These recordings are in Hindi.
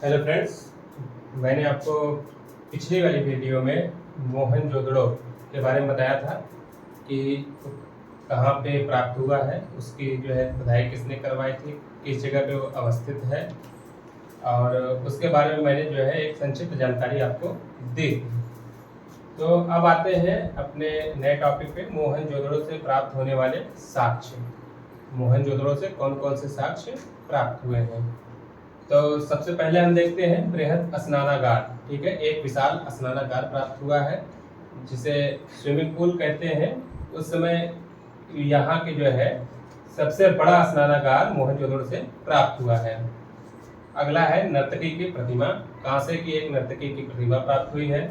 हेलो फ्रेंड्स, मैंने आपको पिछली वाली वीडियो में मोहनजोदड़ो के बारे में बताया था कि कहाँ पे प्राप्त हुआ है, उसकी जो है खुदाई किसने करवाई थी, किस जगह पे वो अवस्थित है, और उसके बारे में मैंने जो है एक संक्षिप्त जानकारी आपको दी। तो अब आते हैं अपने नए टॉपिक पे, मोहनजोदड़ो से प्राप्त होने वाले साक्ष्य। मोहनजोदड़ो से कौन कौन से साक्ष्य प्राप्त हुए हैं। तो सबसे पहले हम देखते हैं बृहद स्नानागार। ठीक है, एक विशाल स्नानागार प्राप्त हुआ है जिसे स्विमिंग पूल कहते हैं। उस समय यहाँ के जो है सबसे बड़ा स्नानागार मोहनजोदड़ो से प्राप्त हुआ है। अगला है नर्तकी की प्रतिमा, कांसे की एक नर्तकी की प्रतिमा प्राप्त हुई है।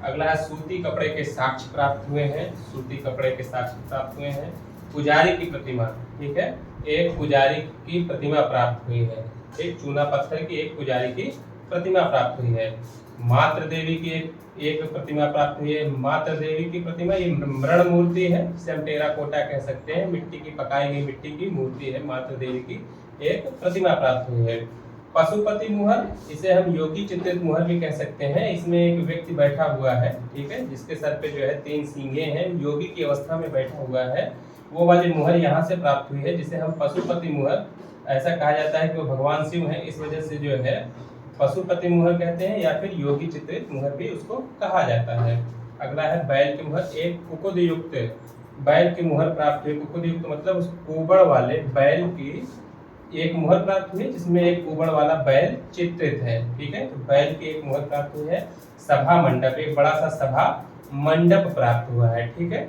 अगला है सूती कपड़े के साक्ष्य प्राप्त हुए हैं, सूती कपड़े के साक्ष्य प्राप्त हुए हैं। पुजारी की प्रतिमा, ठीक है, एक पुजारी की प्रतिमा प्राप्त हुई है, एक चूना पत्थर की एक पुजारी की प्रतिमा प्राप्त हुई है। मातृ देवी की एक प्रतिमा प्राप्त हुई है। मातृ देवी की प्रतिमा ये मृण मूर्ति है, जिसे हम टेराकोटा कह सकते हैं, मिट्टी की पकाई गई मिट्टी की मूर्ति है। मातृ देवी की एक प्रतिमा प्राप्त हुई है। पशुपति मुहर, इसे हम योगी चित्रित मुहर भी कह सकते हैं। इसमें एक व्यक्ति बैठा हुआ है, ठीक है, जिसके सर पे जो है 3 सींगे हैं, योगी की अवस्था में बैठा हुआ है। वो वाली मुहर यहाँ से प्राप्त हुई है, जिसे हम पशुपति मुहर, ऐसा कहा जाता है कि वो भगवान शिव है, इस वजह से जो है पशुपति मुहर कहते हैं, या फिर योगी चित्रित मुहर भी उसको कहा जाता है। अगला है बैल की मुहर, एक कुकुद युक्त बैल की मुहर प्राप्त हुई। कुकुद युक्त मतलब उस कुबड़ वाले बैल की एक मुहर प्राप्त हुई जिसमें एक कुबड़ वाला बैल चित्रित है। ठीक है, तो बैल की एक मुहर प्राप्त हुई है। सभा मंडप, एक बड़ा सा सभा मंडप प्राप्त हुआ है। ठीक है,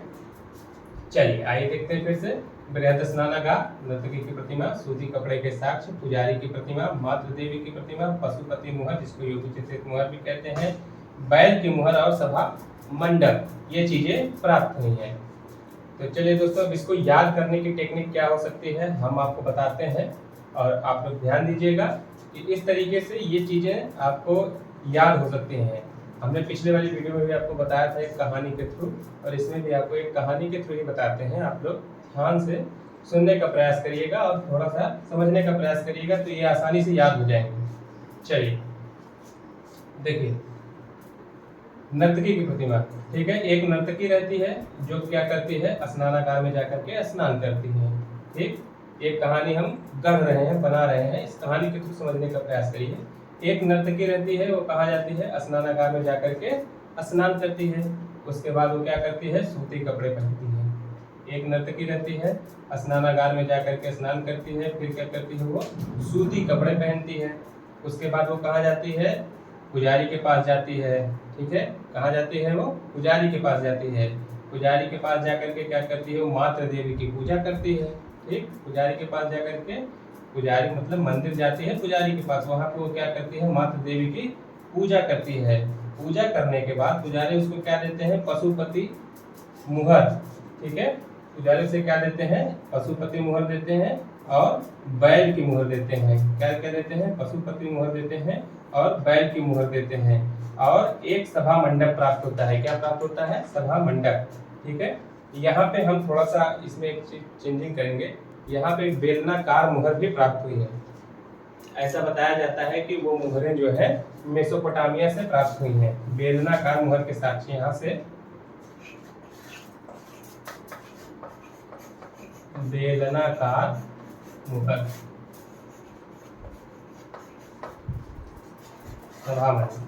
चलिए आइए देखते हैं फिर से। बृहद स्नानागार, नर्तकी की प्रतिमा, सूती कपड़े के साक्ष्य, पुजारी की प्रतिमा, मातृ देवी की प्रतिमा, पशुपति मुहर जिसको योगी चित्रित मुहर भी कहते हैं, बैल की मुहर और सभा मंडप, ये चीजें प्राप्त हुई हैं। तो चलिए दोस्तों, अब इसको याद करने की टेक्निक क्या हो सकती है हम आपको बताते हैं, और आप लोग ध्यान दीजिएगा कि इस तरीके से ये चीजें आपको याद हो सकती हैं। हमने पिछले वाली वीडियो में भी आपको बताया था एक कहानी के थ्रू, और इसमें भी आपको एक कहानी के थ्रू ही बताते हैं। आप लोग ध्यान से सुनने का प्रयास करिएगा और थोड़ा सा समझने का प्रयास करिएगा, तो ये आसानी से याद हो जाएंगे। चलिए देखिए, नर्तकी की प्रतिमा, ठीक है, एक नर्तकी रहती है जो क्या करती है, स्नानागार में जाकर के स्नान करती है। ठीक, एक कहानी हम गढ़ रहे हैं, बना रहे हैं, इस कहानी के थ्रू समझने का प्रयास करिए। एक नर्तकी रहती है, वो कहाँ जाती है, स्नानागार में जाकर के स्नान करती है। उसके बाद वो क्या करती है, सूती कपड़े पहनती है। एक नर्तकी रहती है, स्नानागार में जाकर के स्नान करती है, फिर क्या करती है, वो सूती कपड़े पहनती है। उसके बाद वो कहाँ जाती है, पुजारी के पास जाती है। ठीक है, कहाँ जाती है, वो पुजारी के पास जाती है। पुजारी के पास जाकर के क्या करती है, वो मातृ देवी की पूजा करती है। ठीक, पुजारी के पास जाकर के, पुजारी मतलब मंदिर जाती है पुजारी के पास, वहाँ पे वो क्या करती है, मातृ देवी की पूजा करती है। पूजा करने के बाद पुजारी उसको क्या देते हैं, पशुपति मुहर। ठीक है, पुजारी से क्या देते हैं, पशुपति मुहर देते हैं और बैल की मुहर देते हैं। क्या क्या देते हैं, पशुपति मुहर देते हैं और बैल की मुहर देते हैं। और एक सभा मंडप प्राप्त होता है। क्या प्राप्त होता है, सभा मंडप। ठीक है, यहाँ पे हम थोड़ा सा इसमें एक चीज चेंजिंग करेंगे। यहाँ पे एक बेलनाकार मुहर भी प्राप्त हुई है। ऐसा बताया जाता है कि वो मुहरें जो है मेसोपोटामिया से प्राप्त हुई हैं। बेलनाकार मुहर के साक्ष्य यहाँ से बेलनाकार मुहर, सभा मंडप।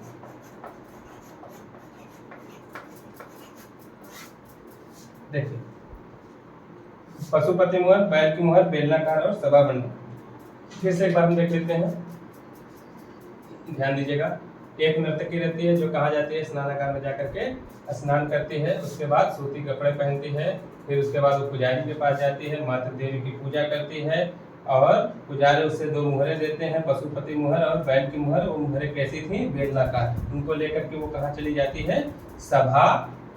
देखिए, पशुपति मुहर, बैल की मुहर, बेलनाकार और सभा मंडप। फिर से एक बार हम देख लेते हैं, ध्यान दीजिएगा। एक नर्तकी रहती है जो कहाँ जाती है, स्नानागार में जाकर के स्नान करती है। उसके बाद सूती कपड़े पहनती है। फिर उसके बाद वो पुजारी के पास जाती है, मातृ देवी की पूजा करती है, और पुजारी उससे 2 मुहरें देते हैं, पशुपति मुहर और बैल की मुहर। वो मुहरें कैसी थी, बेलनाकार। उनको लेकर के वो कहाँ चली जाती है, सभा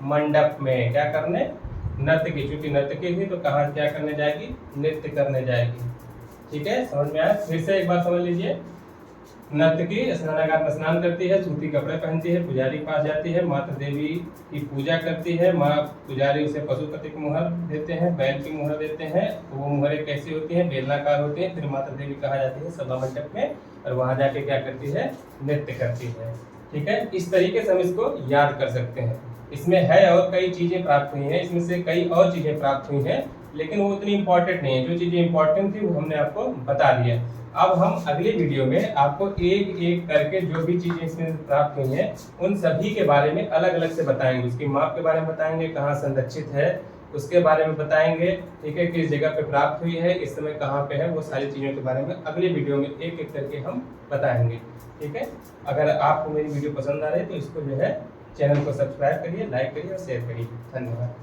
मंडप में। क्या करने, नर्तकी, चूंकि नर्तकी थी तो कहाँ क्या करने जाएगी, नृत्य करने जाएगी। ठीक है, समझ में आया। फिर से एक बार समझ लीजिए, नर्तकी स्नानागार में स्नान करती है, सूती कपड़े पहनती है, पुजारी के पास जाती है, माता देवी की पूजा करती है। माँ पुजारी उसे पशुपति की मुहर देते हैं, बैल की मुहर देते हैं। तो वो मुहरें कैसी होती हैं? बेलनाकार होती हैं। फिर माता देवी कहाँ जाती है? सभा मंडप में, और वहाँ जाके क्या करती है? नृत्य करती है। ठीक है, इस तरीके से हम इसको याद कर सकते हैं। इसमें है और कई चीजें प्राप्त हुई हैं, इसमें से कई और चीजें प्राप्त हुई हैं, लेकिन वो उतनी इंपॉर्टेंट नहीं है। जो चीजें इंपॉर्टेंट थी वो हमने आपको बता दी है। अब हम अगले वीडियो में आपको एक एक करके जो भी चीजें इसमें प्राप्त हुई हैं उन सभी के बारे में अलग अलग से बताएंगे। उसकी माप के बारे में बताएंगे, कहाँ संरक्षित है उसके बारे में बताएंगे। ठीक है, किस जगह पे प्राप्त हुई है, इस समय कहाँ पे है, वो सारी चीज़ों के बारे में अगले वीडियो में एक एक करके हम बताएंगे। ठीक है, अगर आपको मेरी वीडियो पसंद आ रही है तो इसको जो है चैनल को सब्सक्राइब करिए, लाइक करिए और शेयर करिए। धन्यवाद।